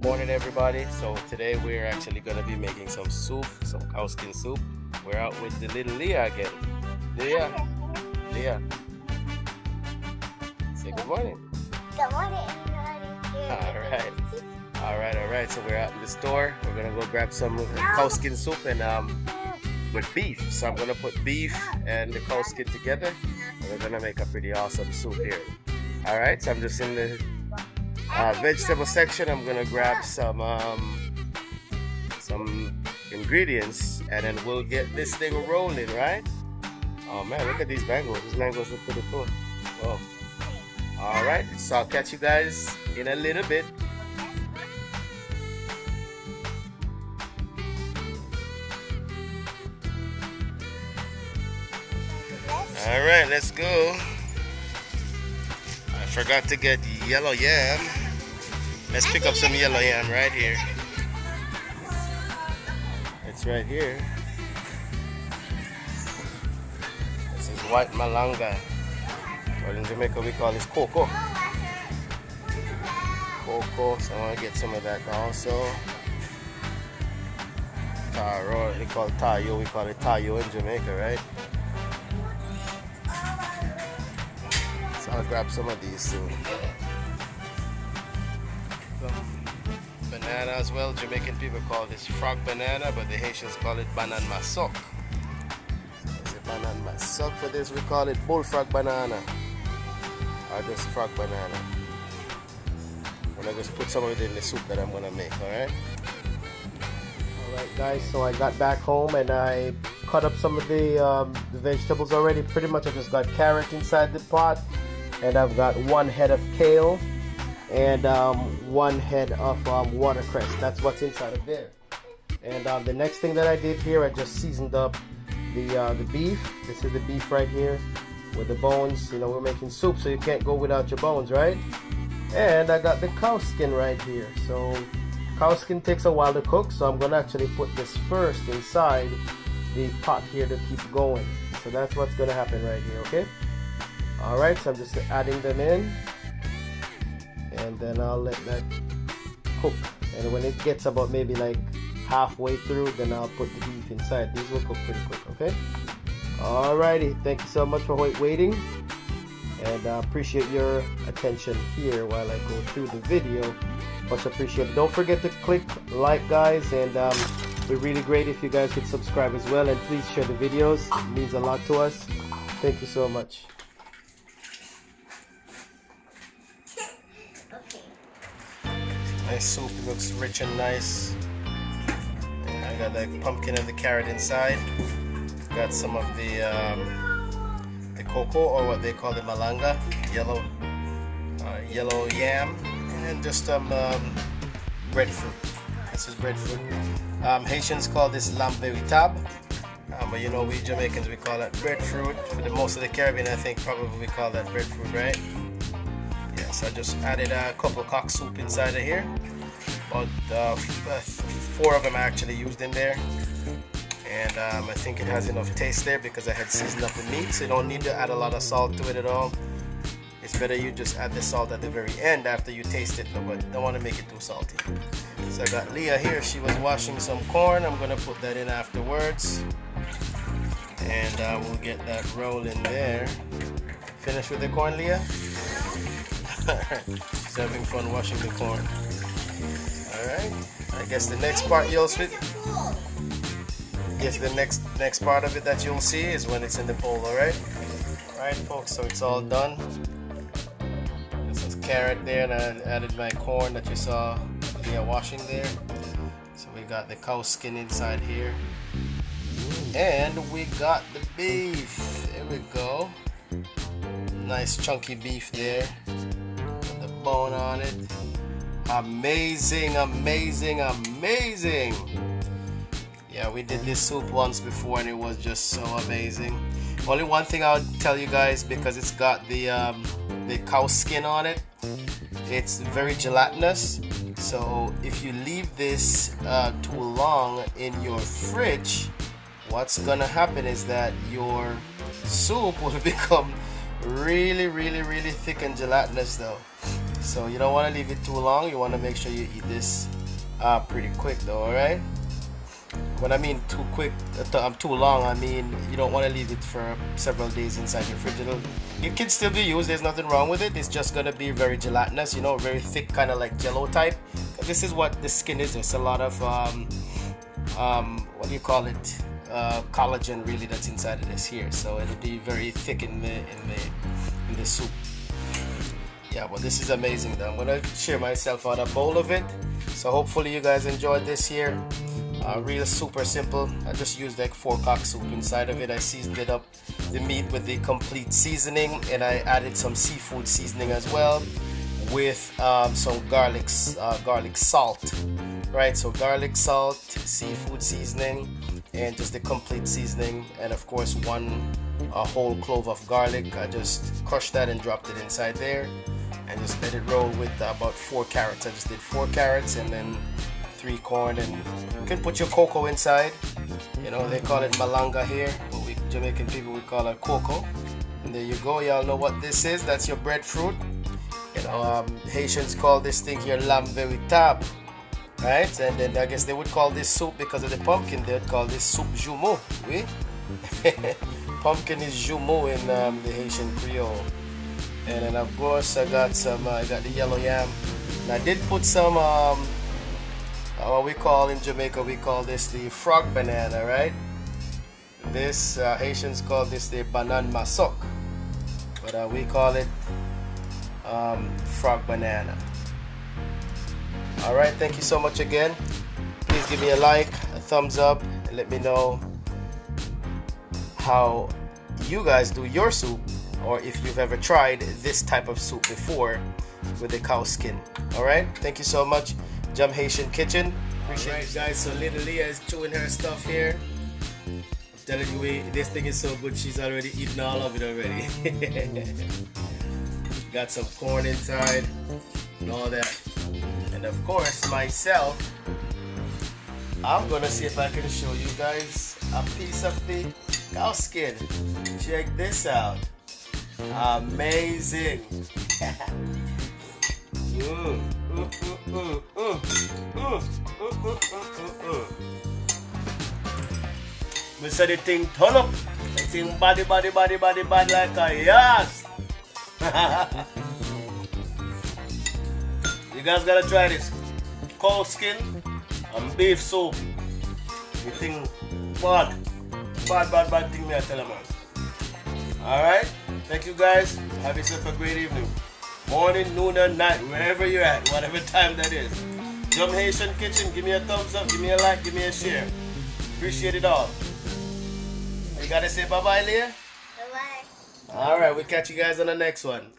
Morning everybody. So today we're actually going to be making some soup, some cow skin soup. We're out with the little Leah again. Leah, Leah, say good morning. Good morning, Alright, alright. So we're out in the store. We're going to go grab some cow skin soup and with beef. So I'm going to put beef and the cow skin together and we're going to make a pretty awesome soup here. Alright, so I'm just in the vegetable section. I'm gonna grab some ingredients and then we'll get this thing rolling, right? Oh man, look at these mangoes. These mangoes look pretty cool. Whoa. Alright, so I'll catch you guys in a little bit. Alright, let's go. I forgot to get yellow yam. Let's pick up some yellow yam right here. It's right here. This is white malanga. Or in Jamaica we call this cocoa. Cocoa, so I want to get some of that also. Taro, they call it tayo. We call it tayo in Jamaica, right? So I'll grab some of these soon. Banana as well. Jamaican people call this frog banana, but the Haitians call it banan masok. So it's a banan masok. For this we call it bullfrog banana, or just frog banana. I'm gonna just put some of it in the soup that I'm gonna make. Alright guys, so I got back home and I cut up some of the vegetables already. Pretty much I just got carrot inside the pot, and I've got one head of kale and one head of watercress. That's what's inside of there. And the next thing that I did here, I just seasoned up the beef. This is the beef right here with the bones. You know, we're making soup, so you can't go without your bones, right? And I got the cow skin right here. So cow skin takes a while to cook, so I'm gonna actually put this first inside the pot here to keep going. So that's what's gonna happen right here, okay? Alright, so I'm just adding them in, and then I'll let that cook. And when it gets about maybe like halfway through, then I'll put the beef inside. These will cook pretty quick, okay? Alrighty, thank you so much for waiting, and I appreciate your attention here while I go through the video. Much appreciated. Don't forget to click like, guys, and it'd be really great if you guys could subscribe as well, and please share the videos. It means a lot to us. Thank you so much. Nice soup, it looks rich and nice. And I got the pumpkin and the carrot inside. Got some of the cocoa, or what they call the malanga, yellow yam, and just some breadfruit. This is breadfruit. Haitians call this lamb véritable, but you know, we Jamaicans, we call it breadfruit. For the most of the Caribbean, I think probably we call that breadfruit, right? So I just added a couple cock soup inside of here. About 4 of them I actually used in there. And I think it has enough taste there because I had seasoned up the meat, so you don't need to add a lot of salt to it at all. It's better you just add the salt at the very end after you taste it, but don't want to make it too salty. So I got Leah here. She was washing some corn. I'm going to put that in afterwards. And we'll get that rolling there. Finished with the corn, Leah? Alright, she's having fun washing the corn. Alright, I guess the next part you'll see. Yes, the next part of it that you'll see is when it's in the bowl, alright? Alright folks, so it's all done. This is carrot there, and I added my corn that you saw Leah washing there. So we got the cow skin inside here. And we got the beef. There we go. Nice chunky beef there. Bone on it. Amazing, amazing, amazing. Yeah, we did this soup once before and it was just so amazing. Only one thing I would tell you guys, because it's got the cow skin on it, it's very gelatinous. So if you leave this too long in your fridge, what's gonna happen is that your soup will become Really, really, really thick and gelatinous though. So you don't want to leave it too long. You want to make sure you eat this pretty quick though, alright? When I mean too quick, too long, I mean you don't want to leave it for several days inside your fridge. It can still be used, there's nothing wrong with it. It's just going to be very gelatinous, you know, very thick, kind of like jello type. This is what the skin is. There's a lot of, what do you call it? Collagen really that's inside of this here. So it'll be very thick in the soup. Yeah, well, this is amazing though. I'm going to share myself out a bowl of it. So hopefully you guys enjoyed this here. Real super simple. I just used like 4-cock soup inside of it. I seasoned it up, the meat, with the complete seasoning, and I added some seafood seasoning as well with some garlic salt, right? So garlic salt, seafood seasoning, and just the complete seasoning, and of course a whole clove of garlic. I just crushed that and dropped it inside there, and just let it roll with about 4 carrots. I just did 4 carrots and then 3 corn, and you can put your cocoa inside. You know, they call it malanga here, but we Jamaican people, we call it cocoa. And there you go. Y'all know what this is. That's your breadfruit. You know, Haitians call this thing here lamb véritable, right? And then I guess they would call this soup because of the pumpkin. They'd call this soup jumeau. Oui? Pumpkin is jumeau in the Haitian Creole. And then of course I got the yellow yam. And I did put some what we call in Jamaica, we call this the frog banana, right? This Haitians call this the banan masok, but we call it frog banana. All right, thank you so much again. Please give me a like, a thumbs up, and let me know how you guys do your soup, or if you've ever tried this type of soup before with the cow skin. All right, thank you so much. Jam Haitian Kitchen. Appreciate it, guys. So little Leah is chewing her stuff here. I'm telling you, this thing is so good. She's already eaten all of it already. Got some corn inside and all that. And of course, myself, I'm gonna see if I can show you guys a piece of the cow skin. Check this out. Amazing. We said the thing turn up. The thing body like a yes. You guys gotta try this. Cow skin and beef soup. The thing bad thing me I tell you, man. Alright, thank you guys. Have yourself a great evening. Morning, noon, and night, wherever you're at, whatever time that is. Jam Haitian Kitchen, give me a thumbs up, give me a like, give me a share. Appreciate it all. You gotta say bye-bye, Leah? Bye-bye. Alright, we'll catch you guys on the next one.